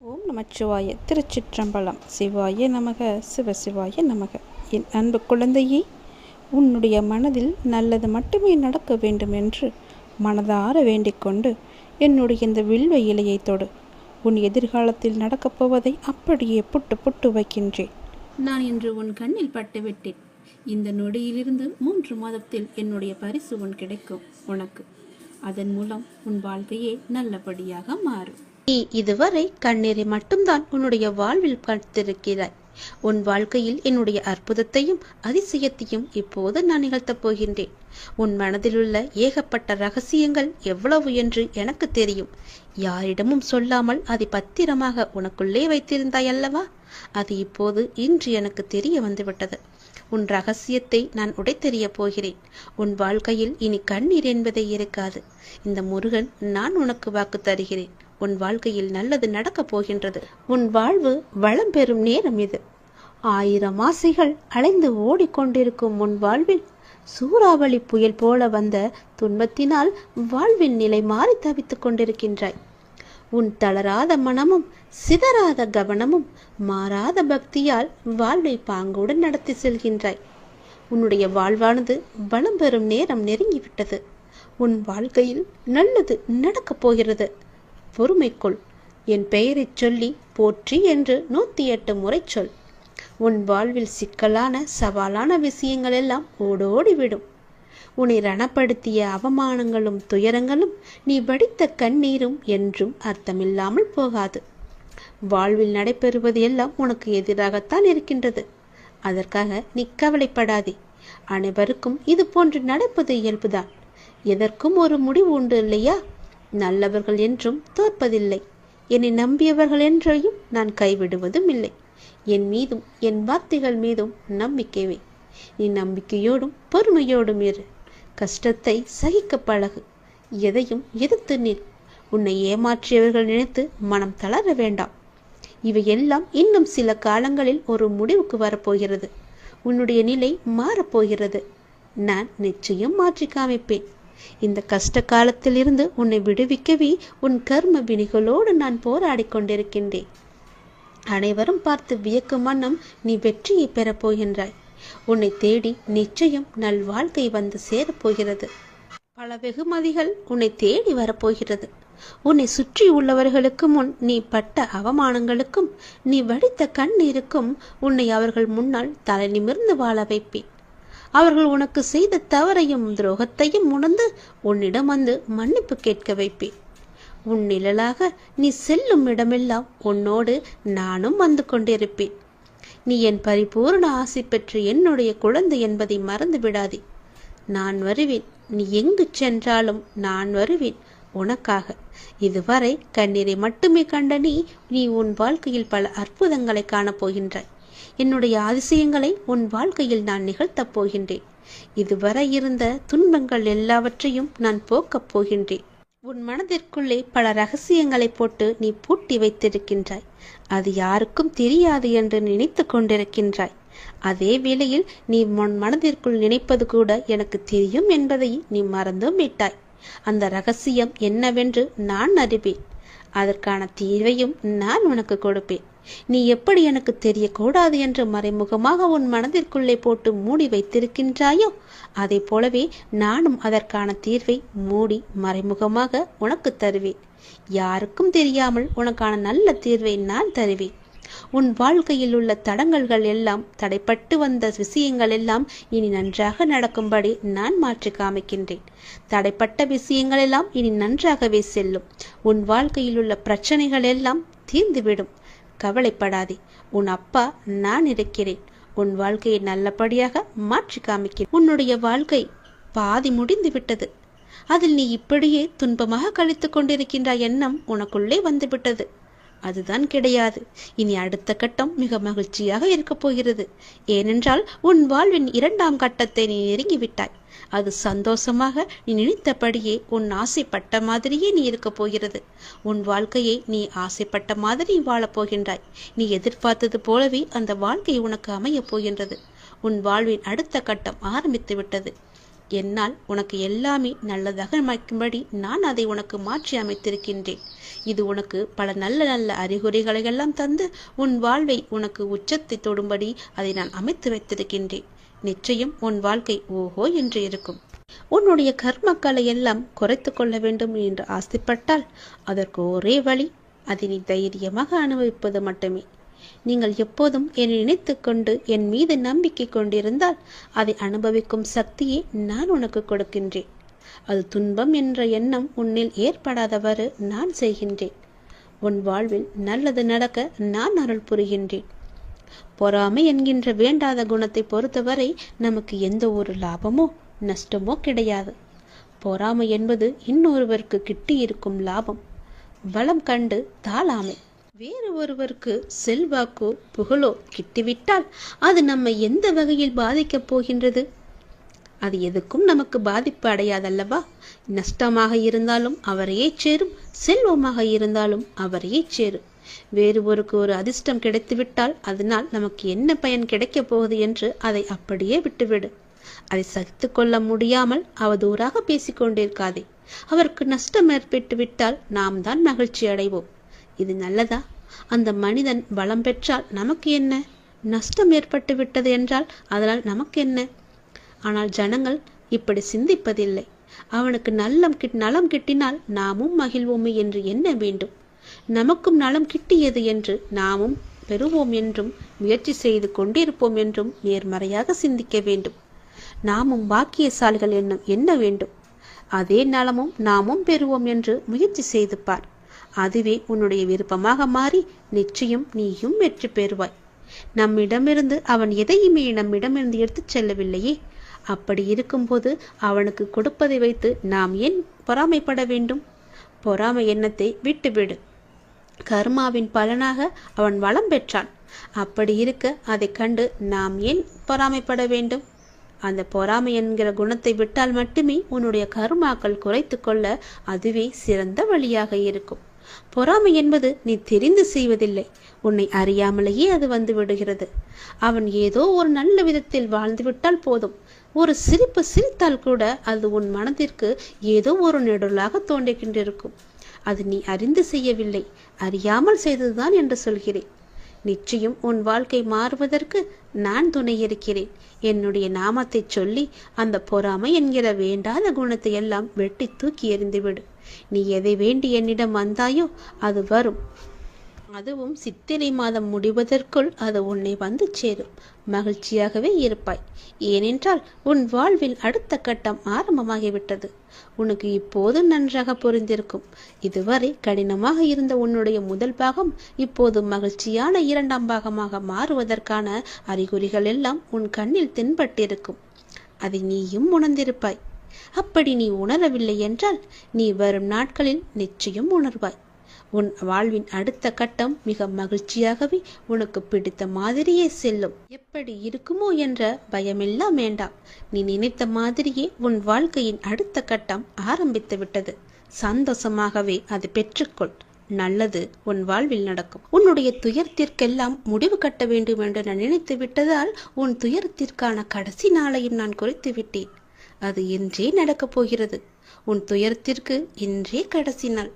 ஓம் நமச்சிவாய. திருச்சிற்றம்பலம். சிவாய நமக. சிவசிவாய நமக. என் அன்பு குழந்தையே, உன்னுடைய மனதில் நல்லது மட்டுமே நடக்க வேண்டும் என்று மனதார வேண்டிக்கொண்டு என்னுடைய இந்த வில்வ இலையை தொடு. உன் எதிர்காலத்தில் நடக்கப் போவதை அப்படியே புட்டு புட்டு வைக்கின்றேன். நான் இன்று உன் கண்ணில் பட்டுவிட்டேன். இந்த நொடியிலிருந்து 3 மாதத்தில் என்னுடைய பரிசு உன் கிடைக்கும் உனக்கு. அதன் மூலம் உன் வாழ்க்கையே நல்லபடியாக மாறும். நீ இதுவரை கண்ணீரை மட்டும்தான் உன்னுடைய வாழ்வில் பார்த்திருக்கிறாய். உன் வாழ்க்கையில் என்னுடைய அற்புதத்தையும் அதிசயத்தையும் இப்போது நான் நிகழ்த்தப் போகின்றேன். உன் மனதில் உள்ள ஏகப்பட்ட ரகசியங்கள் எவ்வளவு என்று எனக்கு தெரியும். யாரிடமும் சொல்லாமல் அதை பத்திரமாக உனக்குள்ளே வைத்திருந்தாய் அல்லவா? அது இப்போது இன்று எனக்கு தெரிய வந்துவிட்டது. உன் ரகசியத்தை நான் உடைத்தெறிய போகிறேன். உன் வாழ்க்கையில் இனி கண்ணீர் என்பதே இருக்காது. இந்த முருகன் நான் உனக்கு வாக்கு தருகிறேன். உன் வாழ்க்கையில் நல்லது நடக்கப் போகின்றது. உன் வாழ்வு வளம் பெறும் நேரம் இது. 1000 ஆசைகள் அலைந்து ஓடிக்கொண்டிருக்கும் உன் வாழ்வில் சூறாவளி புயல் போல வந்த துன்பத்தினால் வாழ்வின் நிலை மாறி தவித்துக் கொண்டிருக்கின்றாய். உன் தளராத மனமும் சிதறாத கவனமும் மாறாத பக்தியால் வாழ்வை பாங்குடன் நடத்தி செல்கின்றாய். உன்னுடைய வாழ்வானது வளம் பெறும் நேரம் நெருங்கிவிட்டது. உன் வாழ்க்கையில் நல்லது நடக்கப் போகிறது. பொறுமைக்குள். என் பெயரை சொல்லி போற்றி என்று 108 முறை சொல். உன் வாழ்வில் சிக்கலான சவாலான விஷயங்கள் எல்லாம் ஓடோடிவிடும். உன்னை ரணப்படுத்திய அவமானங்களும் துயரங்களும் நீ வடித்த கண்ணீரும் என்றும் அர்த்தமில்லாமல் போகாது. வாழ்வில் நடைபெறுவது எல்லாம் உனக்கு எதிராகத்தான் இருக்கின்றது. அதற்காக நீ கவலைப்படாதே. அனைவருக்கும் இது போன்று நடப்பது இயல்புதான். எதற்கும் ஒரு முடிவு உண்டு இல்லையா? நல்லவர்கள் என்றும் தோற்பதில்லை. என்னை நம்பியவர்கள் என்றையும் நான் கைவிடுவதும் இல்லை. என் மீதும் என் வார்த்தைகள் மீதும் நம்பிக்கை வை. நீ நம்பிக்கையோடும் பொறுமையோடும் இரு. கஷ்டத்தை சகிக்க பழகு. எதையும் எதிர்த்து நில். உன்னை ஏமாற்றியவர்கள் நினைத்து மனம் தளர வேண்டாம். இவையெல்லாம் இன்னும் சில காலங்களில் ஒரு முடிவுக்கு வரப்போகிறது. உன்னுடைய நிலை மாறப்போகிறது. நான் நிச்சயம் மாற்றி காமிப்பேன். இந்த கஷ்ட காலத்தில் இருந்து உன்னை விடுவிக்கவே உன் கர்ம வினிகளோடு நான் போராடி கொண்டிருக்கின்றேன். அனைவரும் பார்த்து வியக்கும் வண்ணம் நீ வெற்றியை பெறப் போகின்றாய். உன்னை தேடி நிச்சயம் நல்வாழ்க்கை வந்து சேரப்போகிறது. பல வெகுமதிகள் உன்னை தேடி வரப்போகிறது. உன்னை சுற்றி உள்ளவர்களுக்கு முன் நீ பட்ட அவமானங்களுக்கும் நீ வடித்த கண்ணீருக்கும் உன்னை அவர்கள் முன்னால் தலை நிமிர்ந்து வாழ வைப்பேன். அவர்கள் உனக்கு செய்த தவறையும் துரோகத்தையும் உணர்ந்து உன்னிடம் வந்து மன்னிப்பு கேட்க வைப்பேன். உன் நிழலாக நீ செல்லும் இடமெல்லாம் உன்னோடு நானும் வந்து கொண்டிருப்பேன். நீ என் பரிபூர்ண ஆசை பெற்று என்னுடைய குழந்தை என்பதை மறந்து விடாதே. நான் வருவேன். நீ எங்கு சென்றாலும் நான் வருவேன் உனக்காக. இதுவரை கண்ணீரை மட்டுமே கண்ட நீ உன் வாழ்க்கையில் பல அற்புதங்களை காணப்போகின்றாய். என்னுடைய அதிசயங்களை உன் வாழ்க்கையில் நான் நிகழ்த்தப் போகின்றேன். இதுவரை இருந்த துன்பங்கள் எல்லாவற்றையும் நான் போக்கப் போகின்றேன். உன் மனதிற்குள்ளே பல ரகசியங்களை போட்டு நீ பூட்டி வைத்திருக்கின்றாய். அது யாருக்கும் தெரியாது என்று நினைத்து கொண்டிருக்கின்றாய். அதே வேளையில் நீ உன் மனதிற்குள் நினைப்பது கூட எனக்கு தெரியும் என்பதை நீ மறந்தும் விட்டாய். அந்த ரகசியம் என்னவென்று நான் அறிவேன். அதற்கான தீர்வையும் நான் உனக்கு கொடுப்பேன். நீ எப்படி எனக்கு தெரியக்கூடாது என்று மறைமுகமாக உன் மனதிற்குள்ளே போட்டு மூடி வைத்திருக்கின்றாயோ, அதை போலவே நானும் அதற்கான தீர்வை மூடி மறைமுகமாக உனக்கு தருவேன். யாருக்கும் தெரியாமல் உனக்கான நல்ல தீர்வை நான் தருவேன். உன் வாழ்க்கையில் உள்ள தடங்கல்கள் எல்லாம், தடைப்பட்டு வந்த விஷயங்கள் எல்லாம் இனி நன்றாக நடக்கும்படி நான் மாற்றி காமிக்கின்றேன். தடைப்பட்ட விஷயங்கள் எல்லாம் இனி நன்றாகவே செல்லும். உன் வாழ்க்கையில் உள்ள பிரச்சனைகள் எல்லாம் தீர்ந்துவிடும். கவலைப்படாதே. உன் அப்பா நான் இருக்கிறேன். உன் வாழ்க்கையை நல்லபடியாக மாற்றி காமிக்கிறேன். உன்னுடைய வாழ்க்கை பாதி முடிந்து விட்டது. அதில் நீ இப்படியே துன்பமாக கழித்து கொண்டிருக்கின்ற எண்ணம் உனக்குள்ளே வந்துவிட்டது. அதுதான் கிடையாது. இனி அடுத்த கட்டம் மிக மகிழ்ச்சியாக இருக்கப் போகிறது. ஏனென்றால் உன் வாழ்வின் 2ஆம் கட்டத்தை நீ நெருங்கிவிட்டாய். அது சந்தோஷமாக நீ நினைத்தபடியே உன் ஆசைப்பட்ட மாதிரியே நீ இருக்கப் போகிறது. உன் வாழ்க்கையை நீ ஆசைப்பட்ட மாதிரி வாழப் போகின்றாய். நீ எதிர்பார்த்தது போலவே அந்த வாழ்க்கை உனக்கு அமையப் போகின்றது. உன் வாழ்வின் அடுத்த கட்டம் ஆரம்பித்து விட்டது. என்னால் உனக்கு எல்லாமே நல்லதாக அமைக்கும்படி நான் அதை உனக்கு மாற்றி அமைத்திருக்கின்றேன். இது உனக்கு பல நல்ல நல்ல அறிகுறிகளை எல்லாம் தந்து உன் வாழ்வை உனக்கு உச்சத்தை தொடும்படி அதை நான் அமைத்து வைத்திருக்கின்றேன். நிச்சயம் உன் வாழ்க்கை ஓஹோ என்று இருக்கும். உன்னுடைய கர்மக்களை எல்லாம் குறைத்து கொள்ள வேண்டும் என்று ஆசைப்பட்டால் அதற்கு ஒரே வழி, அதை நீ தைரியமாக அனுபவிப்பது மட்டுமே. நீங்கள் எப்போதும் என்னை நினைத்து கொண்டு என் மீது நம்பிக்கை கொண்டிருந்தால் அதை அனுபவிக்கும் சக்தியை நான் உனக்கு கொடுக்கின்றேன். அது துன்பம் என்ற எண்ணம் உன்னில் ஏற்படாதவாறு நான் செய்கின்றேன். உன் வாழ்வில் நல்லது நடக்க நான் அருள் புரிகின்றேன். பொறாமை என்கின்ற வேண்டாத குணத்தை பொறுத்தவரை நமக்கு எந்த ஒரு லாபமோ நஷ்டமோ கிடையாது. பொறாமை என்பது இன்னொருவருக்கு கிட்டி இருக்கும் லாபம். வளம் கண்டு தாளாமை. வேறு ஒருவருக்கு செல்வாக்கோ புகழோ கிட்டிவிட்டால் அது நம்மை எந்த வகையில் பாதிக்கப் போகின்றது? அது எதுக்கும் நமக்கு பாதிப்பு அடையாதல்லவா? நஷ்டமாக இருந்தாலும் அவரையே சேரும், செல்வமாக இருந்தாலும் அவரையே சேரும். வேறு ஒரு அதிர்ஷ்டம் கிடைத்துவிட்டால் அதனால் நமக்கு என்ன பயன் கிடைக்கப் போகுது என்று அதை அப்படியே விட்டுவிடு. அதை சகித்து கொள்ள முடியாமல் அவதூறாக பேசிக்கொண்டிருக்காதே. அவருக்கு நஷ்டம் ஏற்பட்டு விட்டால் நாம் தான் மகிழ்ச்சி அடைவோம். இது நல்லதா? அந்த மனிதன் பலம் பெற்றால் நமக்கு என்ன? நஷ்டம் ஏற்பட்டு விட்டது என்றால் அதனால் நமக்கு என்ன? ஆனால் ஜனங்கள் இப்படி சிந்திப்பதில்லை. அவனுக்கு நலம் கிட்டினால் நாமும் மகிழ்வோமே என்று எண்ண வேண்டும். நமக்கும் நலம் கிட்டியது என்று நாமும் பெறுவோம் என்றும் முயற்சி செய்து கொண்டிருப்போம் என்றும் நேர்மறையாக சிந்திக்க வேண்டும். நாமும் பாக்கியசாலிகள் எண்ண வேண்டும். அதே நலமும் நாமும் பெறுவோம் என்று முயற்சி செய்து பார். அதுவே உன்னுடைய விருப்பமாக மாறி நிச்சயம் நீயும் வெற்றி பெறுவாய். நம்மிடமிருந்து அவன் எதையுமே நம்மிடமிருந்து எடுத்துச் செல்லவில்லையே. அப்படி இருக்கும்போது அவனுக்கு கொடுப்பதை வைத்து நாம் ஏன் பொறாமைப்பட வேண்டும்? பொறாமை எண்ணத்தை விட்டுவிடு. கர்மாவின் பலனாக அவன் வளம் பெற்றான். அப்படி இருக்க அதை கண்டு நாம் ஏன் பொறாமைப்பட வேண்டும்? அந்த பொறாமை என்கிற குணத்தை விட்டால் மட்டுமே உன்னுடைய கர்மாக்கள் குறைத்து கொள்ள அதுவே சிறந்த வழியாக இருக்கும். பொறாமை என்பது நீ தெரிந்து செய்வதில்லை, உன்னை அறியாமலேயே அது வந்து விடுகிறது. அவன் ஏதோ ஒரு நல்ல விதத்தில் வாழ்ந்து விட்டால் போதும். ஒரு சிரிப்பு சிரித்தால் கூட அது உன் மனதிற்கு ஏதோ ஒரு நெடுலாக தோன்றுகின்றிருக்கும். அது நீ அறிந்து செய்யவில்லை, அறியாமல் செய்ததுதான் என்று சொல்கிறேன். நிச்சயம் உன் வாழ்க்கை மாறுவதற்கு நான் துணை இருக்கிறேன். என்னுடைய நாமத்தை சொல்லி அந்த பொறாமை என்கிற வேண்டாத குணத்தை எல்லாம் வெட்டி தூக்கி எறிந்துவிடு. நீ எதை வேண்டி என்னிடம் வந்தாயோ அது வரும். அதுவும் சித்திரை மாதம் முடிவதற்குள் அது உன்னை வந்து சேரும். மகிழ்ச்சியாகவே இருப்பாய். ஏனென்றால் உன் வாழ்வில் அடுத்த கட்டம் ஆரம்பமாகிவிட்டது. உனக்கு இப்போது நன்றாக புரிந்திருக்கும். இதுவரை கடினமாக இருந்த உன்னுடைய முதல் பாகம் இப்போது மகிழ்ச்சியான இரண்டாம் பாகமாக மாறுவதற்கான அறிகுறிகள் எல்லாம் உன் கண்ணில் தென்பட்டிருக்கும். அதை நீயும் உணர்ந்திருப்பாய். அப்படி நீ உணரவில்லை என்றால் நீ வரும் நாட்களில் நிச்சயம் உணர்வாய். உன் வாழ்வின் அடுத்த கட்டம் மிக மகிழ்ச்சியாகவே உனக்கு பிடித்த மாதிரியே செல்லும். எப்படி இருக்குமோ என்ற பயமெல்லாம் வேண்டாம். நீ நினைத்த மாதிரியே உன் வாழ்க்கையின் அடுத்த கட்டம் ஆரம்பித்து விட்டது. சந்தோஷமாகவே அதை பெற்றுக்கொள். நல்லது உன் வாழ்வில் நடக்கும். உன்னுடைய துயரத்திற்கெல்லாம் முடிவு கட்ட வேண்டும் என்று நான் நினைத்து விட்டதால் உன் துயரத்திற்கான கடைசி நாளையும் நான் குறித்து விட்டேன். அது இன்றே நடக்கப் போகிறது. உன் துயரத்திற்கு இன்றே கடைசி நாள்.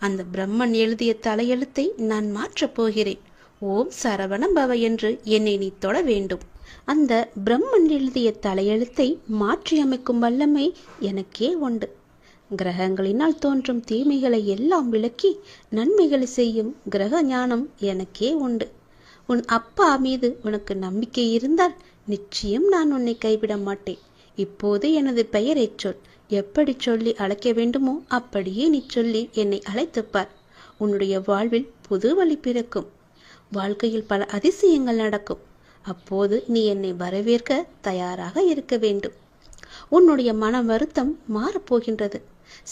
அந்த பிரம்மன் எழுதிய தலையெழுத்தை நான் மாற்றப் போகிறேன். ஓம் சரவண பவ என்று என்னை நீ தொட வேண்டும். அந்த பிரம்மன் எழுதிய தலையெழுத்தை மாற்றி அமைக்கும் வல்லமை எனக்கே உண்டு. கிரகங்களினால் தோன்றும் தீமைகளை எல்லாம் விலக்கி நன்மைகளை செய்யும் கிரக ஞானம் எனக்கே உண்டு. உன் அப்பா மீது உனக்கு நம்பிக்கை இருந்தால் நிச்சயம் நான் உன்னை கைவிட மாட்டேன். இப்போது எனது பெயரைச் சொல். எப்படி சொல்லி அழைக்க வேண்டுமோ அப்படியே நீ சொல்லி என்னை அழைத்துப்பார். உன்னுடைய வாழ்வில் புது வழி பிறக்கும். வாழ்க்கையில் பல அதிசயங்கள் நடக்கும். அப்போது நீ என்னை வரவேற்க தயாராக இருக்க வேண்டும். உன்னுடைய மன வருத்தம் மாறப்போகின்றது.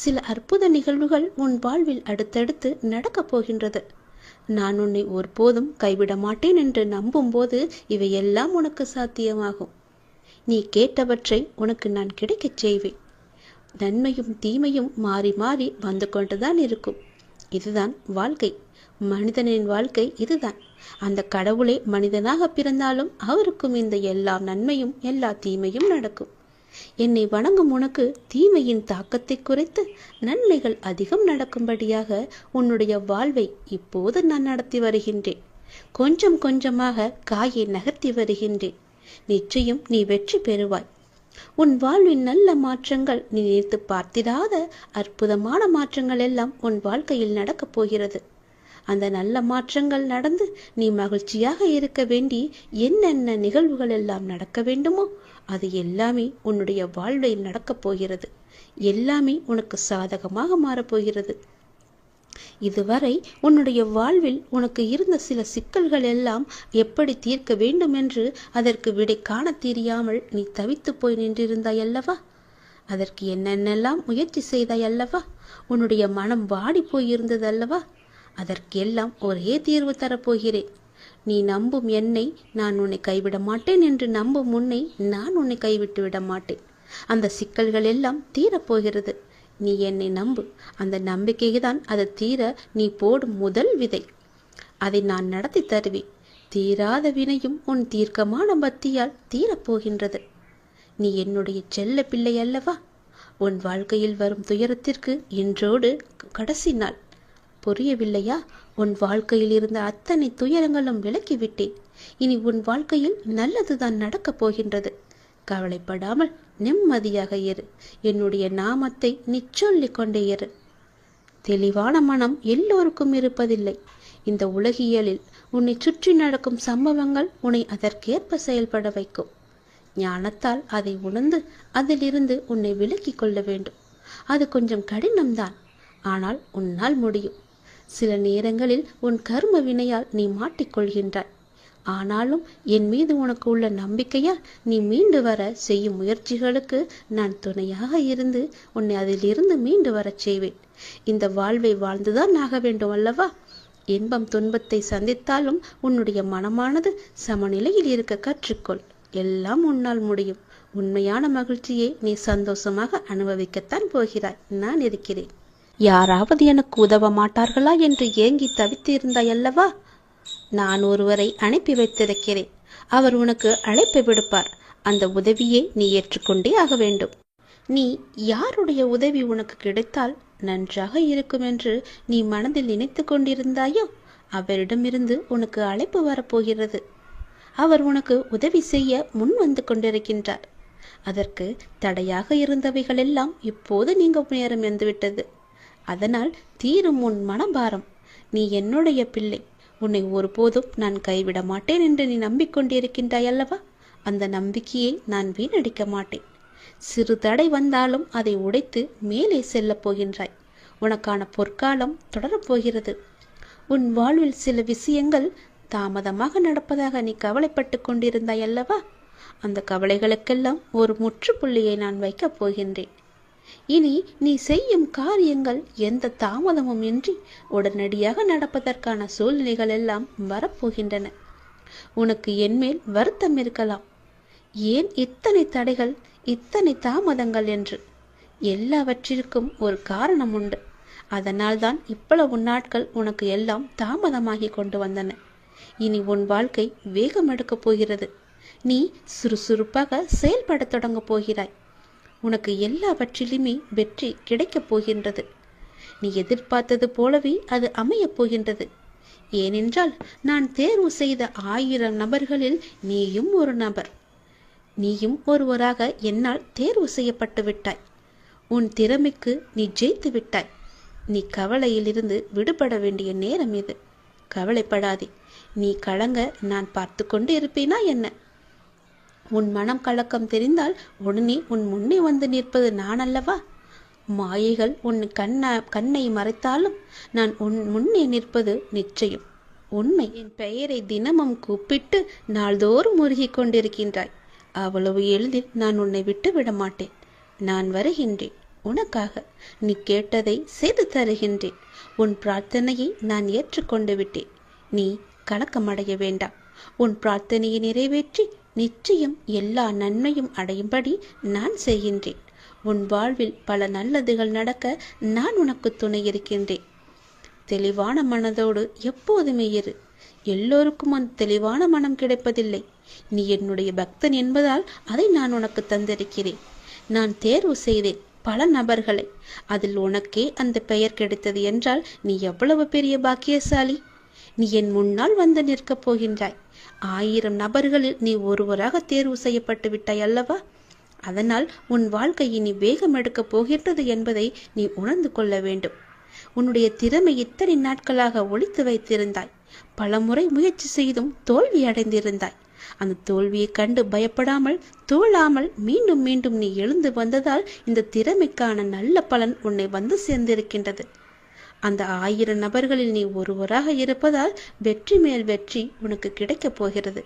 சில அற்புத நிகழ்வுகள் உன் வாழ்வில் அடுத்தடுத்து நடக்கப் போகின்றது. நான் உன்னை ஒருபோதும் கைவிட மாட்டேன் என்று நம்பும் போது இவையெல்லாம் உனக்கு சாத்தியமாகும். நீ கேட்டவற்றை உனக்கு நான் கிடைக்கச் செய்வேன். நன்மையும் தீமையும் மாறி மாறி வந்து கொண்டுதான் இருக்கும். இதுதான் வாழ்க்கை. மனிதனின் வாழ்க்கை இதுதான். அந்த கடவுளே மனிதனாக பிறந்தாலும் அவருக்கும் இந்த எல்லா நன்மையும் எல்லா தீமையும் நடக்கும். என்னை வணங்கும் உனக்கு தீமையின் தாக்கத்தை குறைத்து நன்மைகள் அதிகம் நடக்கும்படியாக உன்னுடைய வாழ்வை இப்போது நான் நடத்தி வருகின்றேன். கொஞ்சம் கொஞ்சமாக காயை நகர்த்தி வருகின்றேன். நிச்சயம் நீ வெற்றி பெறுவாய். உன் வாழ்வின் நல்ல மாற்றங்கள், நீ நினைத்து பார்த்திராத அற்புதமான மாற்றங்கள் எல்லாம் உன் வாழ்க்கையில் நடக்கப் போகிறது. அந்த நல்ல மாற்றங்கள் நடந்து நீ மகிழ்ச்சியாக இருக்க வேண்டி என்னென்ன நிகழ்வுகள் எல்லாம் நடக்க வேண்டுமோ அது எல்லாமே உன்னுடைய வாழ்வில் நடக்கப் போகிறது. எல்லாமே உனக்கு சாதகமாக மாறப்போகிறது. இதுவரை உன்னுடைய வாழ்வில் உனக்கு இருந்த சில சிக்கல்கள் எல்லாம் எப்படி தீர்க்க வேண்டும் என்று அதற்கு விடை காண தெரியாமல் நீ தவித்து போய் நின்றிருந்தாய் அல்லவா? அதற்கு என்னென்னெல்லாம் முயற்சி செய்தாய் அல்லவா? உன்னுடைய மனம் வாடி போயிருந்தது அல்லவா? அதற்கெல்லாம் ஒரே தீர்வு தரப்போகிறேன். நீ நம்பும் என்னை நான் உன்னை கைவிட மாட்டேன் என்று நம்பும் உன்னை நான் உன்னை கைவிட்டு விட மாட்டேன். அந்த சிக்கல்கள் எல்லாம் தீரப்போகிறது. நீ என்னை நம்பு. அந்த நம்பிக்கையை தான் அது தீர நீ போடும் முதல் விதை. அதை நான் நடத்தி தருவேன். தீராத வினையும் உன் தீர்க்கமான பக்தியால் தீரப்போகின்றது. நீ என்னுடைய செல்ல பிள்ளை அல்லவா? உன் வாழ்க்கையில் வரும் துயரத்திற்கு இன்றோடு கடைசி நாள். புரியவில்லையா? உன் வாழ்க்கையில் இருந்த அத்தனை துயரங்களும் விலக்கிவிட்டேன். இனி உன் வாழ்க்கையில் நல்லதுதான் நடக்கப் போகின்றது. கவலைப்படாமல் நிம்மதியாக இரு. என்னுடைய நாமத்தை நீ சொல்லிக் கொண்டே இரு. தெளிவான மனம் எல்லோருக்கும் இருப்பதில்லை. இந்த உலகியலில் உன்னை சுற்றி நடக்கும் சம்பவங்கள் உன்னை அதற்கேற்ப செயல்பட வைக்கும். ஞானத்தால் அதை உணர்ந்து அதிலிருந்து உன்னை விலக்கிக் கொள்ள வேண்டும். அது கொஞ்சம் கடினம்தான், ஆனால் உன்னால் முடியும். சில நேரங்களில் உன் கர்ம வினையால் நீ மாட்டிக்கொள்கின்றாய். ஆனாலும் என் மீது உனக்கு உள்ள நம்பிக்கையால் நீ மீண்டு வர செய்யும் முயற்சிகளுக்கு நான் துணையாக இருந்து உன்னை அதிலிருந்து மீண்டு வரச் செய்வேன். இந்த வாழ்வை வாழ்ந்துதான் ஆக வேண்டும் அல்லவா? இன்பம் துன்பத்தை சந்தித்தாலும் உன்னுடைய மனமானது சமநிலையில் இருக்க கற்றுக்கொள். எல்லாம் உன்னால் முடியும். உண்மையான மகிழ்ச்சியை நீ சந்தோஷமாக அனுபவிக்கத்தான் போகிறாய். நான் இருக்கிறேன். யாராவது எனக்கு உதவ மாட்டார்களா என்று ஏங்கி தவித்திருந்தாய் அல்லவா? நான் ஒருவரை அனுப்பி வைத்திருக்கிறேன். அவர் உனக்கு அழைப்பு விடுப்பார். அந்த உதவியை நீ ஏற்றுக்கொண்டே ஆக வேண்டும். நீ யாருடைய உதவி உனக்கு கிடைத்தால் நன்றாக இருக்கும் என்று நீ மனதில் நினைத்து கொண்டிருந்தாயோ அவரிடமிருந்து உனக்கு அழைப்பு வரப்போகிறது. அவர் உனக்கு உதவி செய்ய முன் வந்து கொண்டிருக்கின்றார். அதற்கு தடையாக இருந்தவைகளெல்லாம் இப்போது நீங்க நேரம் வந்துவிட்டது. அதனால் தீரும் உன் மனபாரம். நீ என்னுடைய பிள்ளை. உன்னை ஒருபோதும் நான் கைவிட மாட்டேன் என்று நீ நம்பிக்கொண்டிருக்கின்றாய் அல்லவா? அந்த நம்பிக்கையை நான் வீணடிக்க மாட்டேன். சிறு தடை வந்தாலும் அதை உடைத்து மேலே செல்லப் போகின்றாய். உனக்கான பொற்காலம் தொடரப்போகிறது. உன் வாழ்வில் சில விஷயங்கள் தாமதமாக நடப்பதாக நீ கவலைப்பட்டு கொண்டிருந்தாய் அல்லவா? அந்த கவலைகளுக்கெல்லாம் ஒரு முற்றுப்புள்ளியை நான் வைக்கப் போகின்றேன். இனி நீ செய்யும் காரியங்கள் எந்த தாமதமும் இன்றி உடனடியாக நடப்பதற்கான சூழ்நிலைகள் எல்லாம் வரப்போகின்றன. உனக்கு என்மேல் வருத்தம் இருக்கலாம். ஏன் இத்தனை தடைகள், இத்தனை தாமதங்கள் என்று? எல்லாவற்றிற்கும் ஒரு காரணம் உண்டு. அதனால்தான் இவ்வளவு நாட்கள் உனக்கு எல்லாம் தாமதமாகி கொண்டு வந்தன. இனி உன் வாழ்க்கை வேகம் எடுக்கப் போகிறது. நீ சுறுசுறுப்பாக செயல்பட தொடங்க போகிறாய். உனக்கு எல்லாவற்றிலுமே வெற்றி கிடைக்கப் போகின்றது. நீ எதிர்பார்த்தது போலவே அது அமையப் போகின்றது. ஏனென்றால் நான் தேர்வு செய்த 1000 நபர்களில் நீயும் ஒரு நபர். நீயும் ஒருவராக என்னால் தேர்வு செய்யப்பட்டு விட்டாய். உன் திறமைக்கு நீ ஜெயித்து விட்டாய். நீ கவலையிலிருந்து விடுபட வேண்டிய நேரம் இது. கவலைப்படாதே. நீ கலங்க நான் பார்த்து கொண்டு இருப்பேனா என்ன? உன் மனம் கலக்கம் தெரிந்தால் உடனே உன் முன்னே வந்து நிற்பது நான் அல்லவா? மாயைகள் உன் கண்ணை மறைத்தாலும் நான் உன் முன்னே நிற்பது நிச்சயம் உண்மை. என் பெயரை தினமும் கூப்பிட்டு நாள்தோறும் முருகிக் கொண்டிருக்கின்றாய். அவ்வளவு எளிதில் நான் உன்னை விட்டு விட மாட்டேன். நான் வருகின்றேன். உனக்காக நீ கேட்டதை செய்து தருகின்றேன். உன் பிரார்த்தனையை நான் ஏற்றுக்கொண்டு விட்டேன். நீ கலக்கமடைய வேண்டாம். உன் பிரார்த்தனையை நிறைவேற்றி நிச்சயம் எல்லா நன்மையும் அடையும்படி நான் செய்கின்றேன். உன் வாழ்வில் பல நல்லதுகள் நடக்க நான் உனக்கு துணை இருக்கின்றேன். தெளிவான மனதோடு எப்போதுமே இரு. எல்லோருக்கும் அந்த தெளிவான மனம் கிடைப்பதில்லை. நீ என்னுடைய பக்தன் என்பதால் அதை நான் உனக்கு தந்திருக்கிறேன். நான் தேர்வு செய்தேன் பல நபர்களை. அதில் உனக்கே அந்த பெயர் கிடைத்தது என்றால் நீ எவ்வளவு பெரிய பாக்கியசாலி. நீ என் முன்னால் வந்து நிற்கப் போகின்றாய். 1000 நபர்களில் நீ ஒருவராக தேர்வு செய்யப்பட்டு விட்டாய் அல்லவா? அதனால் உன் வாழ்க்கை இனி வேகம் எடுக்கப் போகின்றது என்பதை நீ உணர்ந்து கொள்ள வேண்டும். உன்னுடைய திறமை இத்தனை நாட்களாக ஒளித்து வைத்திருந்தாய். பல முறை முயற்சி செய்தும் தோல்வி அடைந்திருந்தாய். அந்த தோல்வியை கண்டு பயப்படாமல் தோழாமல் மீண்டும் மீண்டும் நீ எழுந்து வந்ததால் இந்த திறமைக்கான நல்ல பலன் உன்னை வந்து சேர்ந்திருக்கின்றது. அந்த 1000 நபர்களில் நீ ஒருவராக இருப்பதால் வெற்றி மேல் வெற்றி உனக்கு கிடைக்கப் போகிறது.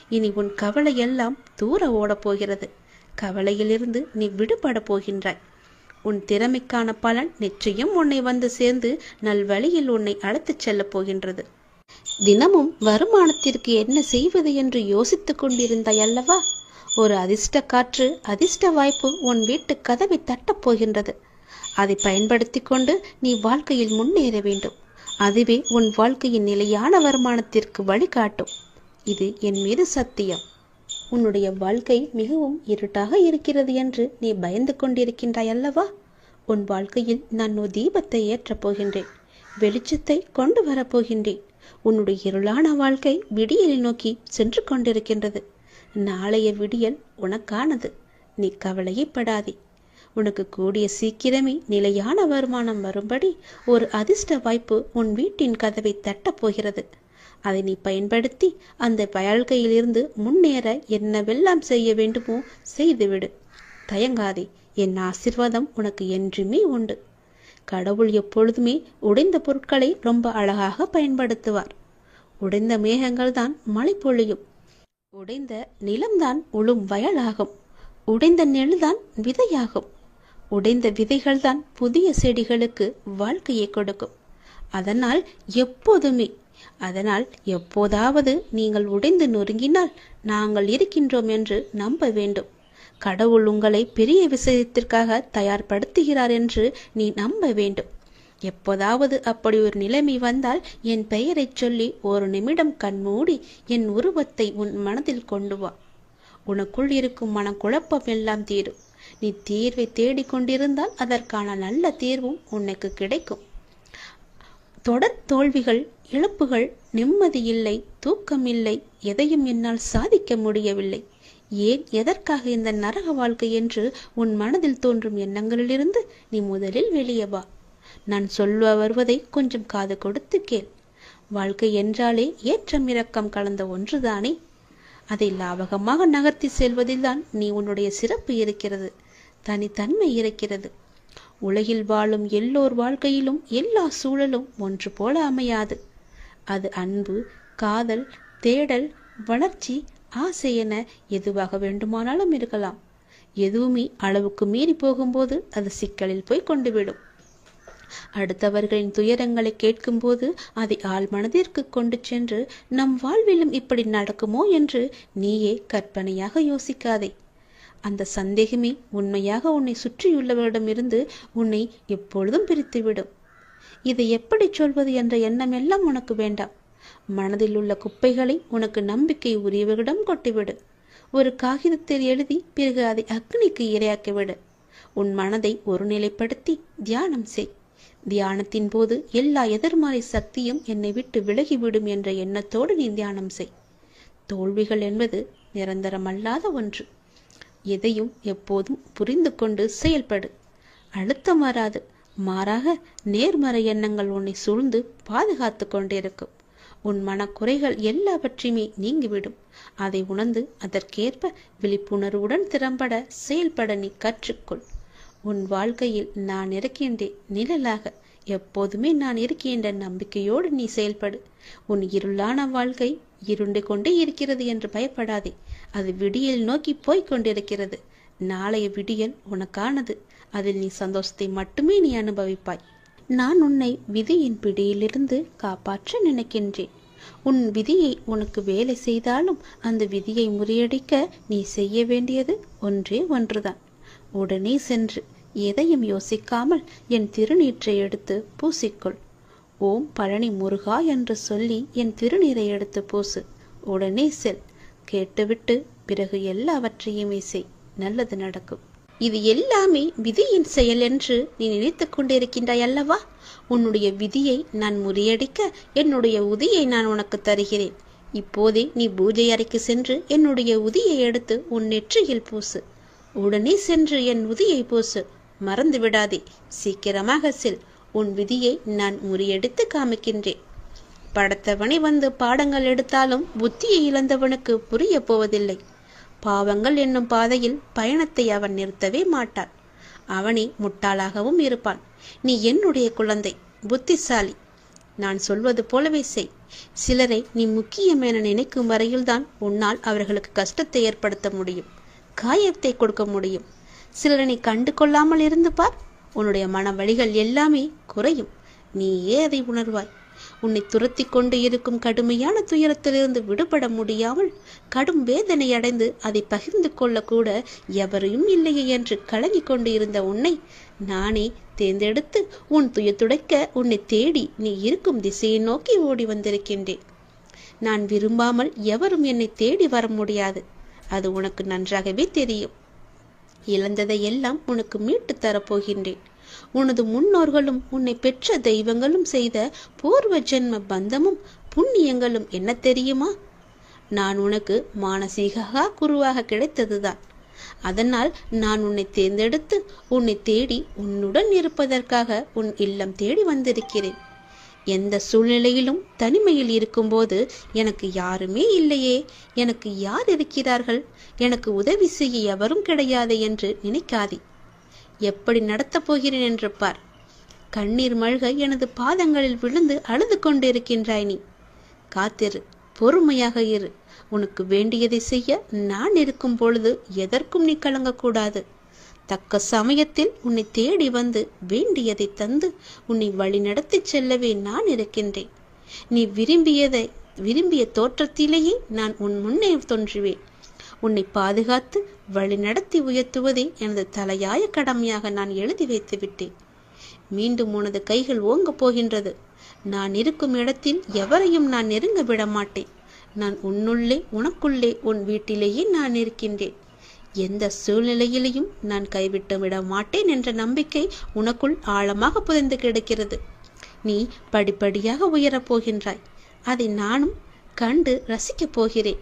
இனி உன் கவலை எல்லாம் தூர ஓடப் போகிறது. கவலையிலிருந்து நீ விடுபட போகின்றாய். உன் திறமைக்கான பலன் நிச்சயம் உன்னை வந்து சேர்ந்து நல்வழியில் உன்னை அழைத்துச் செல்லப் போகின்றது. தினமும் வருமானத்திற்கு என்ன செய்வது என்று யோசித்துக் கொண்டிருந்தாய் அல்லவா? ஒரு அதிர்ஷ்ட காற்று, அதிர்ஷ்ட வாய்ப்பு உன் வீட்டு கதவை தட்டப் போகின்றது. அதை பயன்படுத்தி கொண்டு நீ வாழ்க்கையில் முன்னேற வேண்டும். அதுவே உன் வாழ்க்கையின் நிலையான வருமானத்திற்கு வழிகாட்டும். இது என் மீது சத்தியம். உன்னுடைய வாழ்க்கை மிகவும் இருட்டாக இருக்கிறது என்று நீ பயந்து கொண்டிருக்கின்றாய் அல்லவா? உன் வாழ்க்கையில் நான் ஒரு தீபத்தை ஏற்றப் போகின்றேன். வெளிச்சத்தை கொண்டு வரப்போகின்றேன். உன்னுடைய இருளான வாழ்க்கை விடியலை நோக்கி சென்று கொண்டிருக்கின்றது. நாளைய விடியல் உனக்கானது. நீ கவலையப்படாதே. உனக்கு கூடிய சீக்கிரமே நிலையான வருமானம் வரும்படி ஒரு அதிர்ஷ்ட வாய்ப்பு உன் வீட்டின் கதவை தட்டப் போகிறது. அதை நீ பயன்படுத்தி அந்த வாழ்க்கையிலிருந்து முன்னேற என்னவெல்லாம் செய்ய வேண்டுமோ செய்துவிடு. தயங்காதே. என் ஆசீர்வாதம் உனக்கு என்றுமே உண்டு. கடவுள் எப்பொழுதுமே உடைந்த பொருட்களை ரொம்ப அழகாக பயன்படுத்துவார். உடைந்த மேகங்கள் தான் மழை பொழியும். உடைந்த நிலம்தான் உழும் வயலாகும். உடைந்த நெல்தான் விதையாகும். உடைந்த விதைகள்தான் புதிய செடிகளுக்கு வாழ்க்கையை கொடுக்கும். அதனால் எப்போதாவது நீங்கள் உடைந்து நொறுங்கினால் நாங்கள் இருக்கின்றோம் என்று நம்ப வேண்டும். கடவுள் உங்களை பெரிய விஷயத்திற்காக தயார்படுத்துகிறார் என்று நீ நம்ப வேண்டும். எப்போதாவது அப்படி ஒரு நிலைமை வந்தால் என் பெயரை சொல்லி ஒரு நிமிடம் கண்மூடி என் உருவத்தை உன் மனதில் கொண்டு வா. உனக்குள் இருக்கும் மனக்குழப்பம் எல்லாம் தீரும். நீ தீர்வை தேடிக்கொண்டிருந்தால் அதற்கான நல்ல தீர்வும் உனக்கு கிடைக்கும். தொடர் தோல்விகள், இழப்புகள், நிம்மதி இல்லை, தூக்கம் இல்லை, எதையும் என்னால் சாதிக்க முடியவில்லை, ஏன் எதற்காக இந்த நரக வாழ்க்கை என்று உன் மனதில் தோன்றும் எண்ணங்களிலிருந்து நீ முதலில் வெளியே வா. நான் சொல்ல வருவதை கொஞ்சம் காது கொடுத்து கேள். வாழ்க்கை என்றாலே ஏற்றம் இறக்கம் கலந்த ஒன்றுதானே. அதை லாபகமாக நகர்த்தி செல்வதில்தான் நீ உன்னுடைய சிறப்பு இருக்கிறது. தனித்தன்மை இருக்கிறது. உலகில் வாழும் எல்லோர் வாழ்க்கையிலும் எல்லா சூழலும் ஒன்று போல அமையாது. அது அன்பு, காதல், தேடல், வளர்ச்சி, ஆசை என எதுவாக வேண்டுமானாலும் இருக்கலாம். எதுவுமே அளவுக்கு மீறி போகும்போது அது சிக்கலில் போய் கொண்டுவிடும். அடுத்தவர்களின் துயரங்களை கேட்கும்போது அதை ஆள் மனதிற்கு கொண்டு சென்று நம் வாழ்விலும் இப்படி நடக்குமோ என்று நீயே கற்பனையாக யோசிக்காதே. அந்த சந்தேகமே உண்மையாக உன்னை சுற்றியுள்ளவரிடமிருந்து உன்னை எப்பொழுதும் பிரித்துவிடும். இதை எப்படி சொல்வது என்ற எண்ணம் எல்லாம் உனக்கு வேண்டாம். மனதில் உள்ள குப்பைகளை உனக்கு நம்பிக்கை உரியவரிடம் கொட்டிவிடு. ஒரு காகிதத்தில் எழுதி பிறகு அதை அக்னிக்கு இரையாக்கிவிடு. உன் மனதை ஒருநிலைப்படுத்தி தியானம் செய். தியானத்தின் போது எல்லா எதிர்மறை சக்தியும் என்னை விட்டு விலகிவிடும் என்ற எண்ணத்தோடு நீ தியானம் செய். தோல்விகள் என்பது நிரந்தரமல்லாத ஒன்று. எதையும் எப்போதும் புரிந்து கொண்டு செயல்படு. அழுத்தம் வராது. மாறாக நேர்மறை எண்ணங்கள் உன்னை சூழ்ந்து பாதுகாத்து கொண்டிருக்கும். உன் மனக்குறைகள் எல்லாவற்றையுமே நீங்கிவிடும். அதை உணர்ந்து அதற்கேற்ப விழிப்புணர்வுடன் திறம்பட செயல்பட நீ கற்றுக்கொள். உன் வாழ்க்கையில் நான் இருக்கின்றேன் நிழலாக. எப்போதுமே நான் இருக்கின்ற நம்பிக்கையோடு நீ செயல்படு. உன் இருளான வாழ்க்கை இருண்டு கொண்டே இருக்கிறது என்று பயப்படாதே. அது விடியல் நோக்கி போய்க் கொண்டிருக்கிறது. நாளைய விடியல் உனக்கானது. அதில் நீ சந்தோஷத்தை மட்டுமே நீ அனுபவிப்பாய். நான் உன்னை விதியின் பிடியிலிருந்து காப்பாற்ற நினைக்கின்றேன். உன் விதியை உனக்கு வேலை செய்தாலும் அந்த விதியை முறியடிக்க நீ செய்ய வேண்டியது ஒன்றே ஒன்றுதான். உடனே சென்று எதையும் யோசிக்காமல் என் திருநீற்றை எடுத்து பூசிக்கொள். ஓம் பழனி முருகா என்று சொல்லி என் திருநீரை எடுத்து பூசு. உடனே செல். கேட்டுவிட்டு பிறகு எல்லாவற்றையுமே செய். நல்லது நடக்கும். இது எல்லாமே விதியின் செயல் என்று நீ நினைத்து கொண்டிருக்கின்றாய் அல்லவா? உன்னுடைய விதியை நான் முறியடிக்க என்னுடைய உதியை நான் உனக்கு தருகிறேன். இப்போதே நீ பூஜை அறைக்கு சென்று என்னுடைய உதியை எடுத்து உன் நெற்றியில் பூசு. உடனே சென்று என் உதியை பூசு. மறந்து விடாதே. சீக்கிரமாக செல். உன் விதியை நான் முறியடித்து காமிக்கின்றேன். படத்தவனை வந்து பாடங்கள் எடுத்தாலும் புத்தியை இழந்தவனுக்கு புரிய போவதில்லை. பாவங்கள் என்னும் பாதையில் பயணத்தை அவன் நிறுத்தவே மாட்டான். அவனே முட்டாளாகவும் இருப்பான். நீ என்னுடைய குழந்தை, புத்திசாலி. நான் சொல்வது போலவே செய். சிலரை நீ முக்கியம் என நினைக்கும் வரையில்தான் உன்னால் அவர்களுக்கு கஷ்டத்தை ஏற்படுத்த முடியும், காயத்தை கொடுக்க முடியும். சிலரை நீ கண்டு கொள்ளாமல் இருந்து பார், உன்னுடைய மன வழிகள் எல்லாமே குறையும். நீயே அதை உணர்வாய். உன்னை துரத்தி கொண்டு இருக்கும் கடுமையான துயரத்திலிருந்து விடுபட முடியாமல் கடும் வேதனை அடைந்து அதை பகிர்ந்து கொள்ள கூட எவரையும் இல்லையே என்று கலங்கி கொண்டு இருந்த உன்னை நானே தேர்ந்தெடுத்து உன் துயர் துடைக்க உன்னை தேடி நீ இருக்கும் திசையை நோக்கி ஓடி வந்திருக்கின்றேன். நான் விரும்பாமல் எவரும் என்னை தேடி வர முடியாது. அது உனக்கு நன்றாகவே தெரியும். இழந்ததை எல்லாம் உனக்கு மீட்டு தரப்போகின்றேன். உனது முன்னோர்களும் உன்னை பெற்ற தெய்வங்களும் செய்த பூர்வ ஜென்ம பந்தமும் புண்ணியங்களும் என்ன தெரியுமா? நான் உனக்கு மானசீக குருவாக கிடைத்ததுதான். அதனால் நான் உன்னை தேர்ந்தெடுத்து உன்னை தேடி உன்னுடன் இருப்பதற்காக உன் இல்லம் தேடி வந்திருக்கிறேன். எந்த சூழ்நிலையிலும் தனிமையில் இருக்கும்போது எனக்கு யாருமே இல்லையே, எனக்கு யார் இருக்கிறார்கள், எனக்கு உதவி செய்ய எவரும் கிடையாது என்று நினைக்காதே. எப்படி நடத்தப் போகிறேன் என்று பார். கண்ணீர் மல்க எனது பாதங்களில் விழுந்து அழுது கொண்டிருக்கின்றாய் நீ. காத்திரு, பொறுமையாக இரு. உனக்கு வேண்டியதை செய்ய நான் இருக்கும் பொழுது எதற்கும் நீ கலங்கக்கூடாது. தக்க சமயத்தில் உன்னை தேடி வந்து வேண்டியதை தந்து உன்னை வழி நடத்தி செல்லவே நான் இருக்கின்றேன். நீ விரும்பிய தோற்றத்திலேயே நான் உன் முன்னே தோன்றுவேன். உன்னை பாதுகாத்து வழி நடத்தி உயர்த்துவதே எனது தலையாய கடமையாக நான் எழுதி வைத்து விட்டேன். மீண்டும் உனது கைகள் ஓங்கப் போகின்றது. நான் இருக்கும் இடத்தில் எவரையும் நான் நெருங்க விட மாட்டேன். நான் உன்னுள்ளே, உனக்குள்ளே, உன் வீட்டிலேயே நான் இருக்கின்றேன். எந்த சூழ்நிலையிலையும் நான் கைவிட்டு விட மாட்டேன் என்ற நம்பிக்கை உனக்குள் ஆழமாக புதைந்து கிடக்கிறது. நீ படிப்படியாக உயரப் போகின்றாய். அதை நானும் கண்டு ரசிக்கப் போகிறேன்.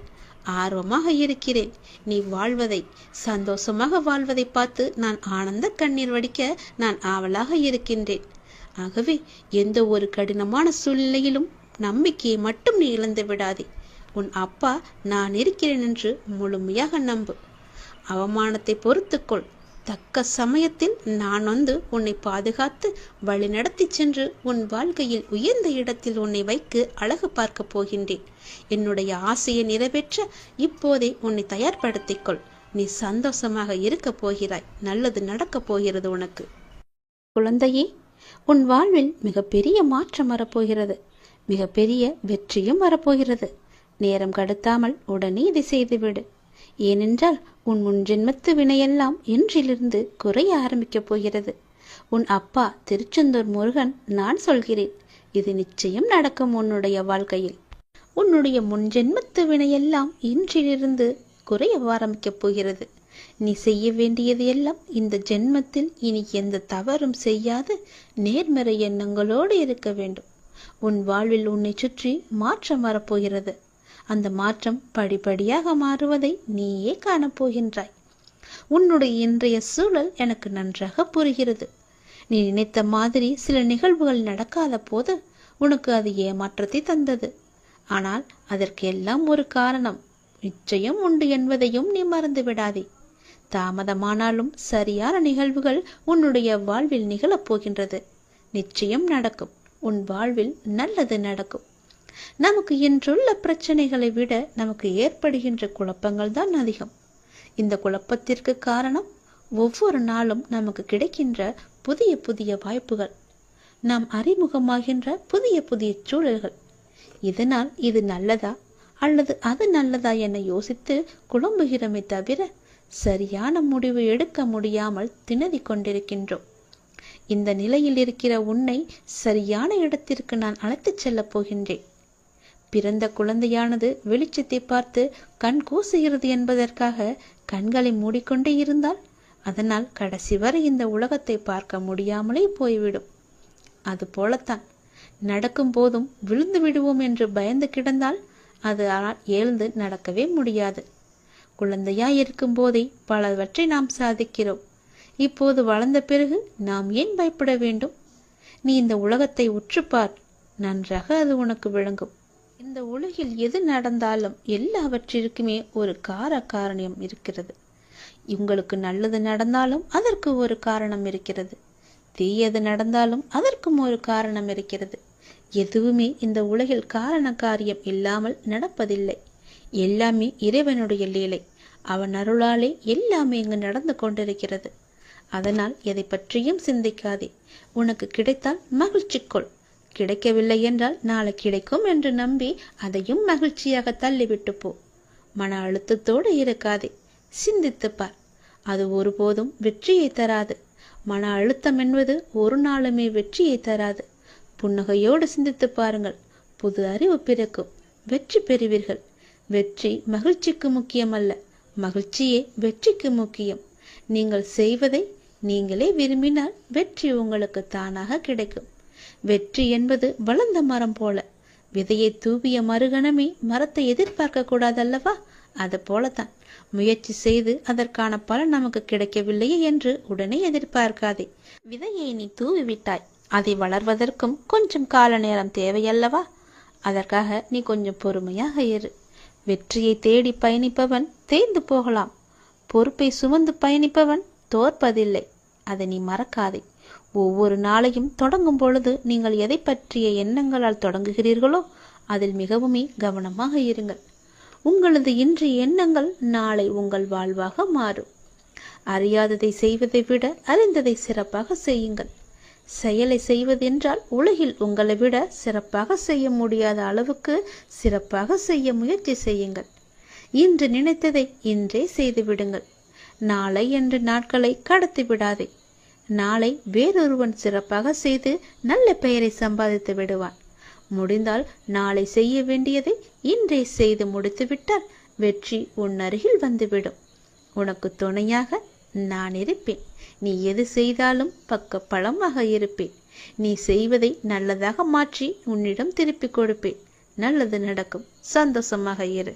ஆர்வமாக இருக்கிறேன். நீ வாழ்வதை, சந்தோஷமாக வாழ்வதை பார்த்து நான் ஆனந்த கண்ணீர் வடிக்க நான் ஆவலாக இருக்கின்றேன். ஆகவே எந்த ஒரு கடினமான சூழ்நிலையிலும் நம்பிக்கையை மட்டும் நீ இழந்து விடாதே. உன் அப்பா நான் இருக்கிறேன் என்று முழுமையாக நம்பு. அவமானத்தை பொறுத்துக்கொள். தக்க சமயத்தில் நான் வந்து உன்னை பாதுகாத்து வழி நடத்தி சென்று உன் வாழ்க்கையில் உயர்ந்த இடத்தில் உன்னை வைத்து அழகு பார்க்க போகின்றேன். என்னுடைய ஆசையை நிறைவேற்ற இப்போதே உன்னை தயார்படுத்திக்கொள். நீ சந்தோஷமாக இருக்க போகிறாய். நல்லது நடக்கப் போகிறது உனக்கு. குழந்தையே, உன் வாழ்வில் மிகப்பெரிய மாற்றம் வரப்போகிறது. மிகப்பெரிய வெற்றியும் வரப்போகிறது. நேரம் கடத்தாமல் உடனே இதை செய்துவிடு. ஏனென்றால் உன் முன்ஜென்மத்து வினையெல்லாம் இன்றிலிருந்து குறைய ஆரம்பிக்கப் போகிறது. உன் அப்பா திருச்செந்தூர் முருகன் நான் சொல்கிறேன். இது நிச்சயம் நடக்கும் உன்னுடைய வாழ்க்கையில். உன்னுடைய முன்ஜென்மத்து வினையெல்லாம் இன்றிலிருந்து குறைய ஆரம்பிக்கப் போகிறது. நீ செய்ய வேண்டியது எல்லாம் இந்த ஜென்மத்தில் இனி எந்த தவறும் செய்யாது நேர்மறை எண்ணங்களோடு இருக்க வேண்டும். உன் வாழ்வில் உன்னை சுற்றி மாற்றம் வரப்போகிறது. அந்த மாற்றம் படிப்படியாக மாறுவதை நீயே காணப்போகின்றாய். உன்னுடைய இன்றைய சூழல் எனக்கு நன்றாக புரிகிறது. நீ நினைத்த மாதிரி சில நிகழ்வுகள் நடக்காத போது உனக்கு அது ஏமாற்றத்தை தந்தது. ஆனால் அதற்கு எல்லாம் ஒரு காரணம் நிச்சயம் உண்டு என்பதையும் நீ மறந்து விடாதே. தாமதமானாலும் சரியான நிகழ்வுகள் உன்னுடைய வாழ்வில் நிகழப் போகின்றது. நிச்சயம் நடக்கும். உன் வாழ்வில் நல்லது நடக்கும். நமக்கு இன்றுள்ள பிரச்சனைகளை விட நமக்கு ஏற்படுகின்ற குழப்பங்கள் தான் அதிகம். இந்த குழப்பத்திற்கு காரணம் ஒவ்வொரு நாளும் நமக்கு கிடைக்கின்ற புதிய புதிய வாய்ப்புகள், நாம் அறிமுகமாகின்ற புதிய புதிய சூழல்கள். இதனால் இது நல்லதா அல்லது அது நல்லதா என யோசித்து குழம்புகிறோமே தவிர சரியான முடிவு எடுக்க முடியாமல் திணறிக் கொண்டிருக்கின்றோம். இந்த நிலையில் இருக்கிற உன்னை சரியான இடத்திற்கு நான் அழைத்துச் செல்லப் போகின்றேன். பிறந்த குழந்தையானது வெளிச்சத்தை பார்த்து கண் கூசுகிறது என்பதற்காக கண்களை மூடிக்கொண்டே இருந்தால் அதனால் கடைசி வரை இந்த உலகத்தை பார்க்க முடியாமலே போய்விடும். அது போலத்தான் நடக்கும் போதும் விழுந்து விடுவோம் என்று பயந்து கிடந்தால் அது எழுந்து நடக்கவே முடியாது. குழந்தையாய் இருக்கும் போதே பலவற்றை நாம் சாதிக்கிறோம். இப்போது வளர்ந்த பிறகு நாம் ஏன் பயப்பட வேண்டும்? நீ இந்த உலகத்தை உற்றுப்பார், நன்றாக அது உனக்கு விளங்கும். இந்த உலகில் எது நடந்தாலும் எல்லாவற்றிற்குமே ஒரு காரணம் இருக்கிறது. உங்களுக்கு நல்லது நடந்தாலும் அதற்கு ஒரு காரணம் இருக்கிறது, தீயது நடந்தாலும் அதற்கும் ஒரு காரணம் இருக்கிறது. எதுவுமே இந்த உலகில் காரண காரியம் இல்லாமல் நடப்பதில்லை. எல்லாமே இறைவனுடைய லீலை. அவன் அருளாலே எல்லாமே இங்கு நடந்து கொண்டிருக்கிறது. அதனால் எதை பற்றியும் சிந்திக்காதே. உனக்கு கிடைத்தால் மகிழ்ச்சி கொள், கிடைக்கவில்லை என்றால் நாளை கிடைக்கும் என்று நம்பி அதையும் மகிழ்ச்சியாக தள்ளிவிட்டு போ. மன அழுத்தத்தோடு இருக்காதே, சிந்தித்து பார். அது ஒருபோதும் வெற்றியை தராது. மன அழுத்தம் என்பது ஒரு நாளுமே வெற்றியை தராது. புன்னகையோடு சிந்தித்து பாருங்கள், புது அறிவு பிறக்கும், வெற்றி பெறுவீர்கள். வெற்றி மகிழ்ச்சிக்கு முக்கியமல்ல, மகிழ்ச்சியே வெற்றிக்கு முக்கியம். நீங்கள் செய்வதை நீங்களே விரும்பினால் வெற்றி உங்களுக்கு தானாக கிடைக்கும். வெற்றி என்பது வளர்ந்த மரம் போல. விதையை தூவிய மறுகணமே மரத்தை எதிர்பார்க்க கூடாதல்லவா? அது போலத்தான் முயற்சி செய்து அதற்கான பலன் நமக்கு கிடைக்கவில்லையே என்று உடனே எதிர்பார்க்காதே. விதையை நீ தூவிவிட்டாய், அதை வளர்வதற்கும் கொஞ்சம் கால நேரம் தேவையல்லவா? அதற்காக நீ கொஞ்சம் பொறுமையாக இரு. வெற்றியை தேடி பயணிப்பவன் தேர்ந்து போகலாம், பொறுப்பை சுமந்து பயணிப்பவன் தோற்பதில்லை. அதை நீ மறக்காதே. ஒவ்வொரு நாளையும் தொடங்கும் பொழுது நீங்கள் எதை பற்றிய எண்ணங்களால் தொடங்குகிறீர்களோ அதில் மிகவுமே கவனமாக இருங்கள். உங்களது இன்றைய எண்ணங்கள் நாளை உங்கள் வாழ்வாக மாறும். அறியாததை செய்வதை விட அறிந்ததை சிறப்பாக செய்யுங்கள். செயலை செய்வதென்றால் உலகில் உங்களை விட சிறப்பாக செய்ய முடியாத அளவுக்கு சிறப்பாக செய்ய முயற்சி செய்யுங்கள். இன்று நினைத்ததை இன்றே செய்து விடுங்கள். நாளை என்று நாட்களை கடத்தி விடாதே. நாளை வேறொருவன் சிறப்பாக செய்து நல்ல பெயரை சம்பாதித்து விடுவான். முடிந்தால் நாளை செய்ய வேண்டியதை இன்றே செய்து முடித்துவிட்டால் வெற்றி உன் அருகில் வந்துவிடும். உனக்கு துணையாக நான் இருப்பேன். நீ எது செய்தாலும் பக்க பலமாக இருப்பேன். நீ செய்வதை நல்லதாக மாற்றி உன்னிடம் திருப்பிக் கொடுப்பேன். நல்லது நடக்கும். சந்தோஷமாக இரு.